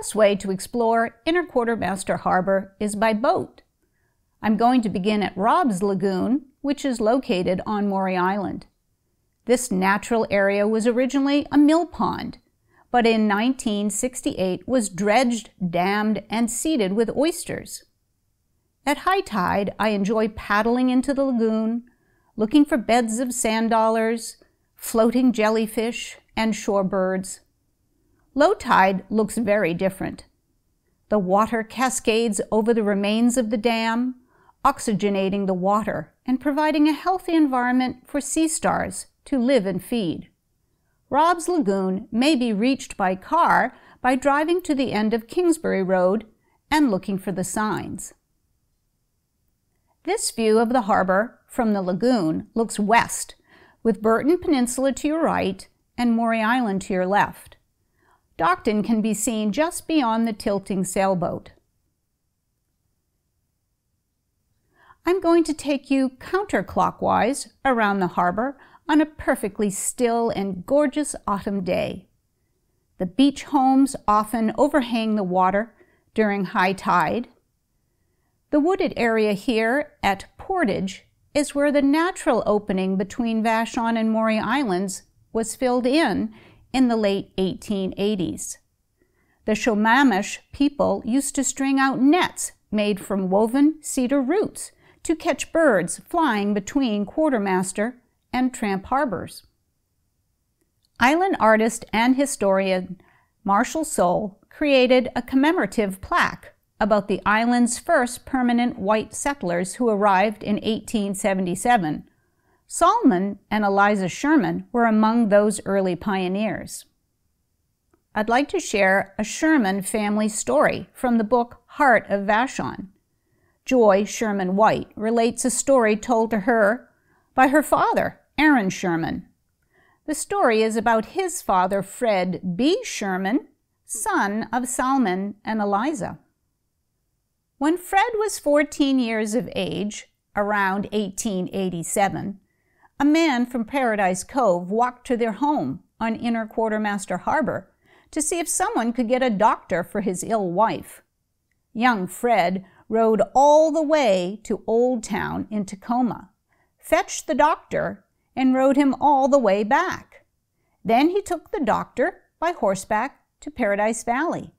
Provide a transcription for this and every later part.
best way to explore Inner Quartermaster Harbor is by boat. I'm going to begin at Rob's Lagoon, which is located on Maury Island. This natural area was originally a mill pond, but in 1968 was dredged, dammed, and seeded with oysters. At high tide, I enjoy paddling into the lagoon, looking for beds of sand dollars, floating jellyfish, and shorebirds. Low tide looks very different. The water cascades over the remains of the dam, oxygenating the water and providing a healthy environment for sea stars to live and feed. Rob's Lagoon may be reached by car by driving to the end of Kingsbury Road and looking for the signs. This view of the harbor from the lagoon looks west, with Burton Peninsula to your right and Maury Island to your left. Dockton can be seen just beyond the tilting sailboat. I'm going to take you counterclockwise around the harbor on a perfectly still and gorgeous autumn day. The beach homes often overhang the water during high tide. The wooded area here at Portage is where the natural opening between Vashon and Maury Islands was filled in the late 1880s. The Shomamish people used to string out nets made from woven cedar roots to catch birds flying between Quartermaster and Tramp harbors. Island artist and historian Marshall Soule created a commemorative plaque about the island's first permanent white settlers who arrived in 1877. Solomon and Eliza Sherman were among those early pioneers. I'd like to share a Sherman family story from the book Heart of Vashon. Joy Sherman-White relates a story told to her by her father, Aaron Sherman. The story is about his father, Fred B. Sherman, son of Salmon and Eliza. When Fred was 14 years of age, around 1887, a man from Paradise Cove walked to their home on Inner Quartermaster Harbor to see if someone could get a doctor for his ill wife. Young Fred rode all the way to Old Town in Tacoma, fetched the doctor, and rode him all the way back. Then he took the doctor by horseback to Paradise Valley.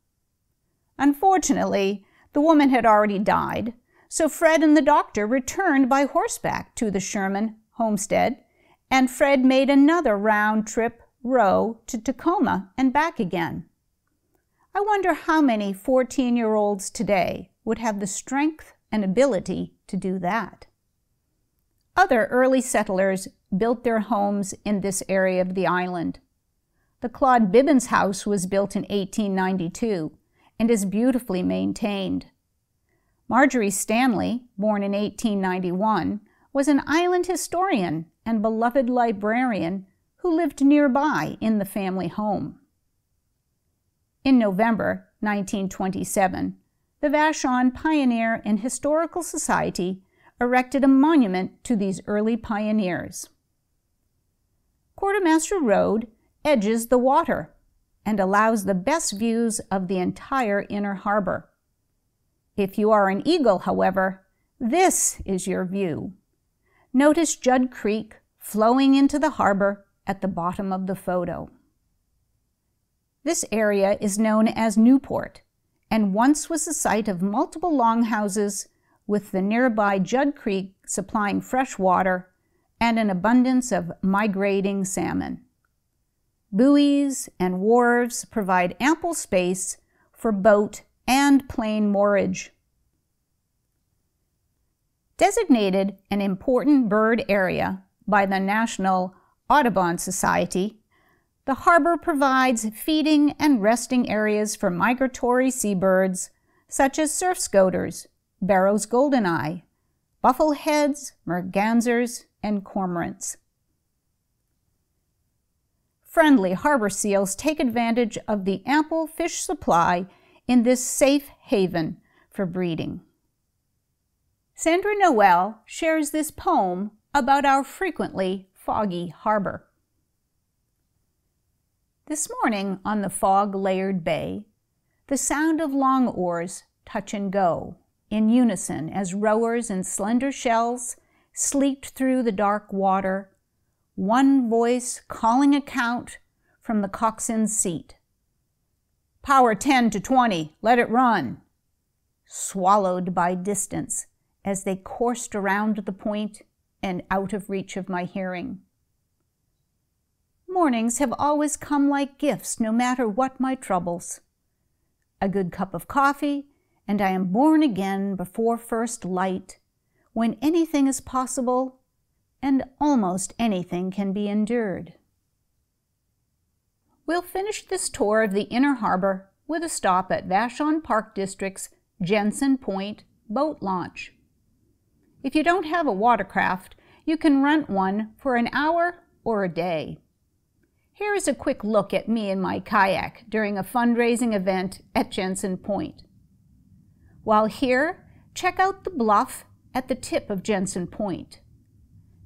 Unfortunately, the woman had already died, so Fred and the doctor returned by horseback to the Sherman homestead, and Fred made another round-trip row to Tacoma and back again. I wonder how many 14-year-olds today would have the strength and ability to do that. Other early settlers built their homes in this area of the island. The Claude Bibben's house was built in 1892 and is beautifully maintained. Marjorie Stanley, born in 1891, was an island historian and beloved librarian who lived nearby in the family home. In November 1927, the Vashon Pioneer and Historical Society erected a monument to these early pioneers. Quartermaster Road edges the water and allows the best views of the entire inner harbor. If you are an eagle, however, this is your view. Notice Judd Creek flowing into the harbor at the bottom of the photo. This area is known as Newport and once was the site of multiple longhouses with the nearby Judd Creek supplying fresh water and an abundance of migrating salmon. Buoys and wharves provide ample space for boat and plane moorage. Designated an important bird area by the National Audubon Society, the harbor provides feeding and resting areas for migratory seabirds such as surf scoters, Barrow's goldeneye, buffleheads, mergansers, and cormorants. Friendly harbor seals take advantage of the ample fish supply in this safe haven for breeding. Sandra Noel shares this poem about our frequently foggy harbor. This morning on the fog-layered bay, The sound of long oars touch and go in unison as rowers in slender shells sleeked through the dark water, one voice calling account from the coxswain's seat. "Power 10 to 20, let it run," swallowed by distance as they coursed around the point and out of reach of my hearing. Mornings have always come like gifts, no matter what my troubles. A good cup of coffee, and I am born again before first light, when anything is possible and almost anything can be endured. We'll finish this tour of the inner harbor with a stop at Vashon Park District's Jensen Point boat launch. If you don't have a watercraft, you can rent one for an hour or a day. Here is a quick look at me in my kayak during a fundraising event at Jensen Point. While here, check out the bluff at the tip of Jensen Point.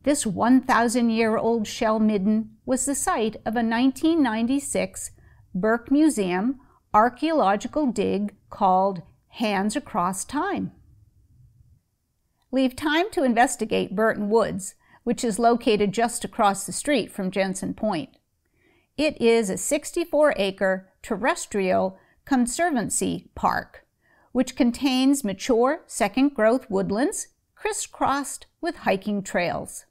This 1,000-year-old shell midden was the site of a 1996 Burke Museum archaeological dig called Hands Across Time. Leave time to investigate Burton Woods, which is located just across the street from Jensen Point. It is a 64-acre terrestrial conservancy park, which contains mature second-growth woodlands crisscrossed with hiking trails.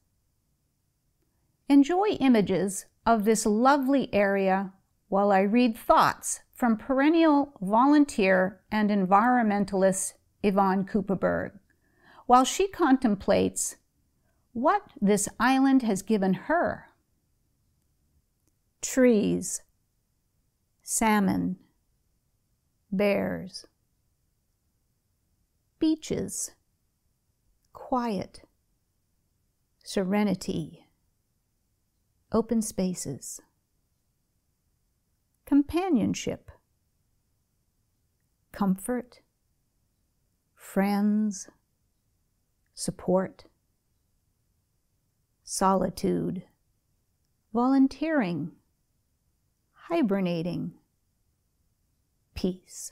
Enjoy images of this lovely area while I read thoughts from perennial volunteer and environmentalist Yvonne Kuperberg, while she contemplates what this island has given her. Trees, salmon, bears, beaches, quiet, serenity, open spaces, companionship, comfort, friends, support, solitude, volunteering, hibernating, peace.